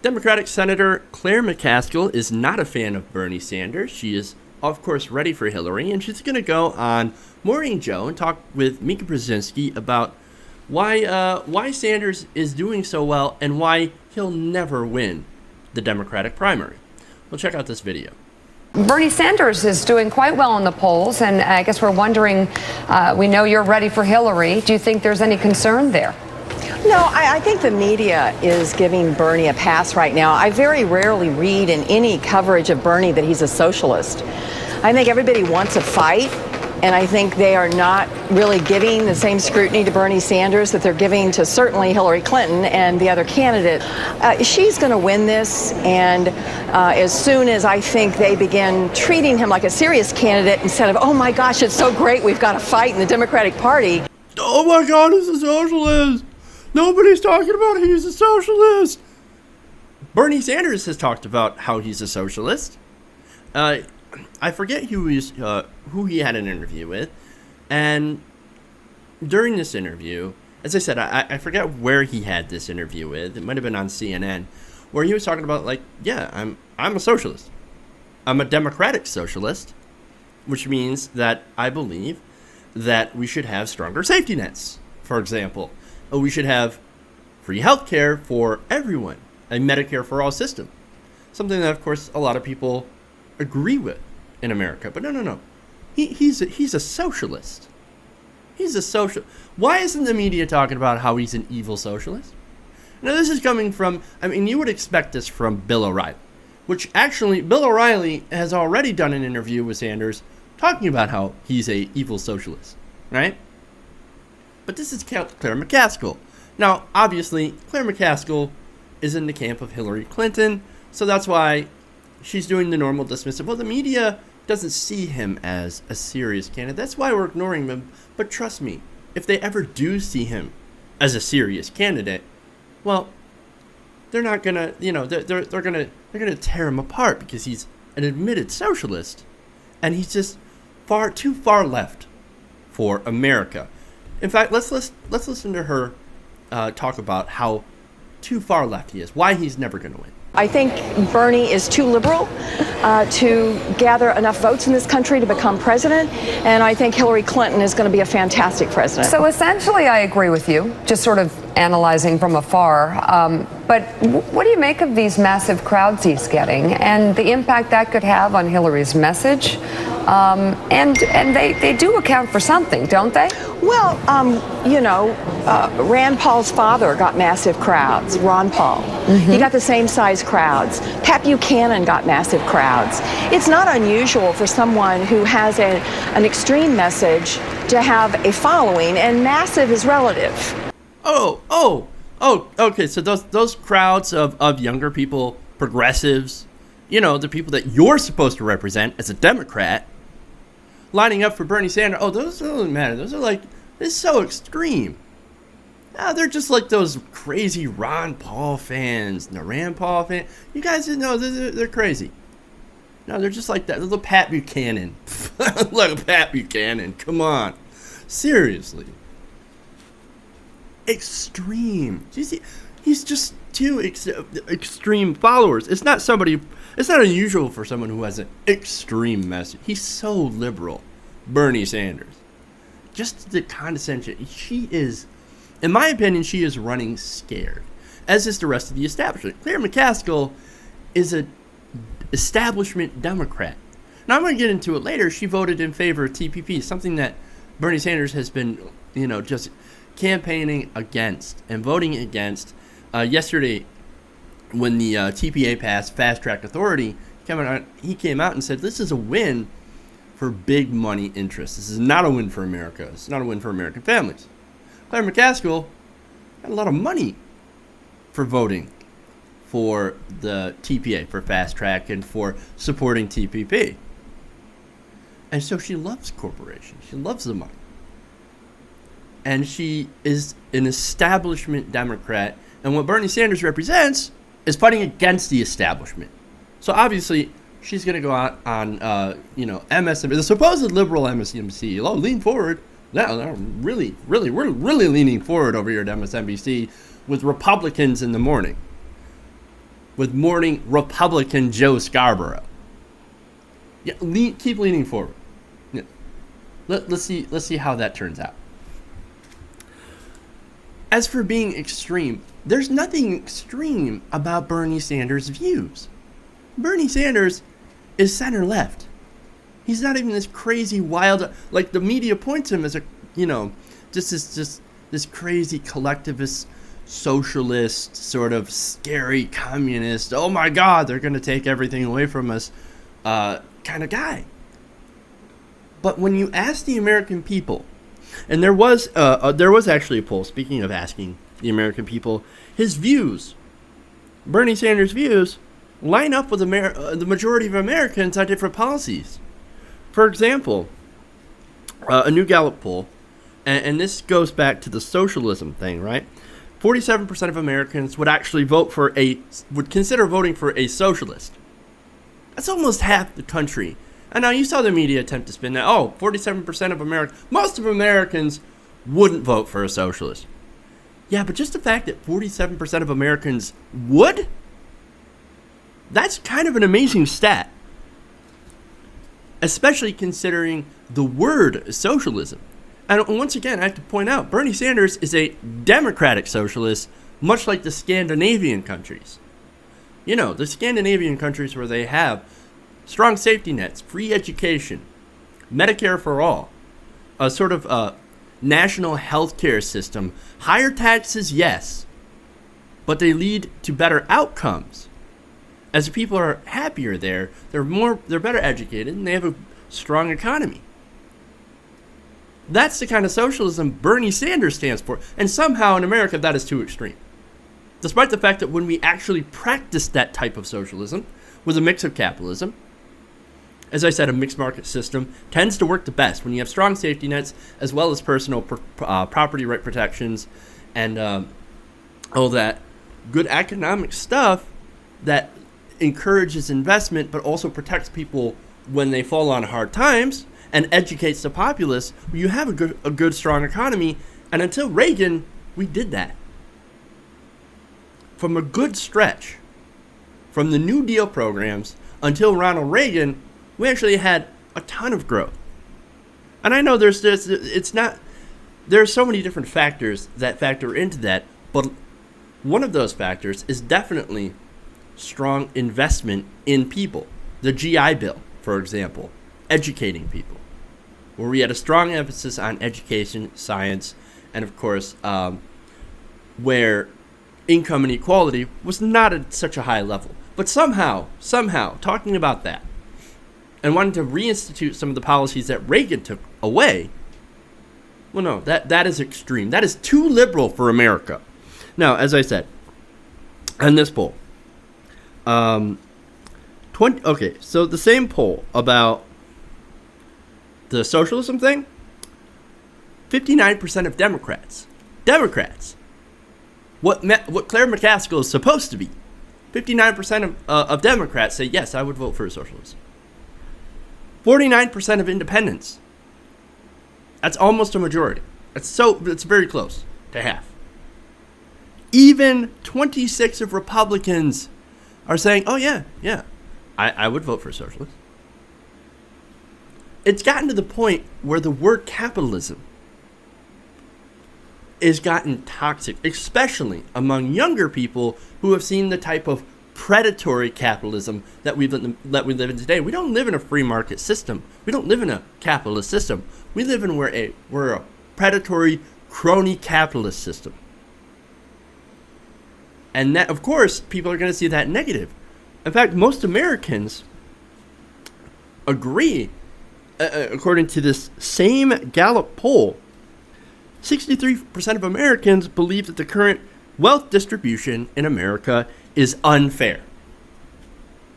Democratic Senator Claire McCaskill is not a fan of Bernie Sanders. She is, of course, ready for Hillary, and she's going to go on Morning Joe and talk with Mika Brzezinski about why Sanders is doing so well and why he'll never win the Democratic primary. Well, check out this video. Bernie Sanders is doing quite well in the polls, and I guess we're wondering, we know you're ready for Hillary. Do you think there's any concern there? No, I think the media is giving Bernie a pass right now. I very rarely read in any coverage of Bernie that he's a socialist. I think everybody wants a fight, and I think they are not really giving the same scrutiny to Bernie Sanders that they're giving to certainly Hillary Clinton and the other candidate. She's going to win this, and as soon as I think they begin treating him like a serious candidate instead of, oh my gosh, it's so great, we've got a fight in the Democratic Party. Oh my God, he's a socialist. Nobody's talking about he's a socialist. Bernie Sanders has talked about how he's a socialist. I forget who he had an interview with, and during this interview, as I said, I forget where he had this interview with. It might have been on CNN, where he was talking about, like, yeah, I'm a socialist. I'm a democratic socialist, which means that I believe that we should have stronger safety nets, for example. We should have free health care for everyone, a Medicare for all system. Something that, of course, a lot of people agree with in America. But no. He's a socialist. He's a social. Why isn't the media talking about how he's an evil socialist? Now, this is coming from, you would expect this from Bill O'Reilly, which actually, Bill O'Reilly has already done an interview with Sanders talking about how he's a evil socialist, right? But this is Claire McCaskill. Now, obviously, Claire McCaskill is in the camp of Hillary Clinton, so that's why she's doing the normal dismissive. Well, the media doesn't see him as a serious candidate. That's why we're ignoring him. But trust me, if they ever do see him as a serious candidate, well, they're not gonna, they're gonna tear him apart because he's an admitted socialist, and he's just too far left for America. In fact, let's listen to her talk about how too far left he is, why he's never going to win. I think Bernie is too liberal to gather enough votes in this country to become president, and I think Hillary Clinton is going to be a fantastic president. So essentially, I agree with you, just sort of analyzing from afar. But what do you make of these massive crowds he's getting and the impact that could have on Hillary's message? And they do account for something, don't they? Well, Rand Paul's father got massive crowds, Ron Paul. Mm-hmm. He got the same size crowds. Pat Buchanan got massive crowds. It's not unusual for someone who has an extreme message to have a following, and massive is relative. Oh, okay, so those crowds of younger people, progressives, the people that you're supposed to represent as a Democrat, lining up for Bernie Sanders, those don't matter. Those are like, it's so extreme. They're just like those crazy Ron Paul fans, the Rand Paul fan. You guys didn't know, they're crazy. No, they're just like that little Pat Buchanan. Little Pat Buchanan, come on. Seriously. Extreme. Do you see? He's just too extreme followers. It's not unusual for someone who has an extreme message. He's so liberal, Bernie Sanders. Just the condescension. She is, in my opinion, she is running scared, as is the rest of the establishment. Claire McCaskill is an establishment Democrat. Now, I'm going to get into it later. She voted in favor of TPP, something that Bernie Sanders has been, just campaigning against and voting against. Yesterday, when the TPA passed Fast Track Authority, he came out and said, this is a win for big money interests. This is not a win for America. It's not a win for American families. Claire McCaskill got a lot of money for voting for the TPA, for Fast Track, and for supporting TPP. And so she loves corporations. She loves the money. And she is an establishment Democrat. And what Bernie Sanders represents is fighting against the establishment. So obviously, she's going to go out on, MSNBC, the supposed liberal MSNBC. Oh, lean forward. They're really leaning forward over here at MSNBC with Republicans in the morning. with mourning Republican Joe Scarborough. Yeah, keep leaning forward. Yeah. Let's see how that turns out. As for being extreme, there's nothing extreme about Bernie Sanders' views. Bernie Sanders is center left. He's not even this crazy wild, like the media points him as a, just this crazy collectivist, socialist, sort of scary communist. Oh my God, they're going to take everything away from us, kind of guy. But when you ask the American people, and there was actually a poll, speaking of asking the American people, his views, Bernie Sanders' views, line up with the majority of Americans on different policies. For example, a new Gallup poll, and this goes back to the socialism thing, right? 47% of Americans would actually would consider voting for a socialist. That's almost half the country. And now you saw the media attempt to spin that, 47% of most of Americans wouldn't vote for a socialist. Yeah, but just the fact that 47% of Americans would, that's kind of an amazing stat. Especially considering the word socialism. And once again, I have to point out, Bernie Sanders is a democratic socialist, much like the Scandinavian countries. The Scandinavian countries where they have strong safety nets, free education, Medicare for all, a sort of national health care system, higher taxes, yes, but they lead to better outcomes. As the people are happier there, they're better educated, and they have a strong economy. That's the kind of socialism Bernie Sanders stands for, and somehow in America that is too extreme. Despite the fact that when we actually practice that type of socialism with a mix of capitalism, as I said, a mixed market system tends to work the best when you have strong safety nets as well as personal property right protections and all that good economic stuff that encourages investment but also protects people when they fall on hard times and educates the populace. You have a good strong economy, and until Reagan, we did that. From a good stretch, from the New Deal programs until Ronald Reagan, we actually had a ton of growth. And I know there are so many different factors that factor into that, but one of those factors is definitely strong investment in people. The GI Bill, for example, educating people, where we had a strong emphasis on education, science, and of course, where income inequality was not at such a high level. But somehow, talking about that, and wanting to reinstitute some of the policies that Reagan took away, well, no, that is extreme. That is too liberal for America. Now, as I said, on this poll, so the same poll about the socialism thing, 59% of Democrats, what Claire McCaskill is supposed to be, 59% of Democrats say, yes, I would vote for a socialist. 49% of independents. That's almost a majority. It's very close to half. Even 26 of Republicans are saying, oh yeah, I would vote for a socialist. It's gotten to the point where the word capitalism is gotten toxic, especially among younger people who have seen the type of predatory capitalism that we live in today. We don't live in a free market system. We don't live in a capitalist system. We live in we're a predatory crony capitalist system. And that, of course, people are going to see that negative. In fact, most Americans agree, according to this same Gallup poll, 63% of Americans believe that the current wealth distribution in America is unfair.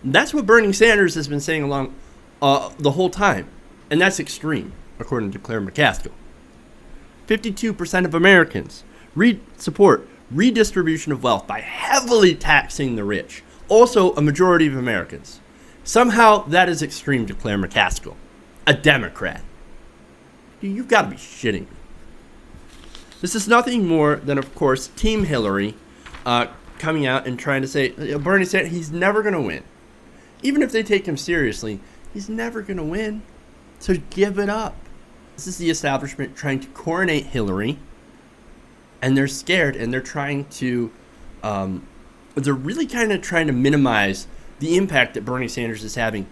That's what Bernie Sanders has been saying along the whole time. And that's extreme, according to Claire McCaskill. 52% of Americans support redistribution of wealth by heavily taxing the rich. Also, a majority of Americans. Somehow, that is extreme to Claire McCaskill, a Democrat. You've got to be shitting me. This is nothing more than, of course, Team Hillary coming out and trying to say, Bernie Sanders, he's never going to win. Even if they take him seriously, he's never going to win. So give it up. This is the establishment trying to coronate Hillary. And they're scared, and they're trying to, they're really kind of trying to minimize the impact that Bernie Sanders is having.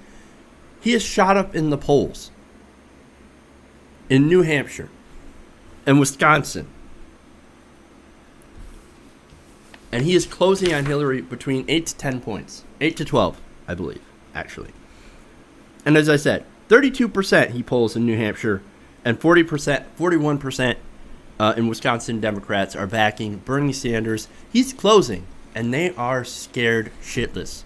He has shot up in the polls in New Hampshire and Wisconsin. And he is closing on Hillary between 8 to 10 points. 8 to 12, I believe, actually. And as I said, 32% he polls in New Hampshire, and 41% in Wisconsin Democrats are backing Bernie Sanders. He's closing, and they are scared shitless.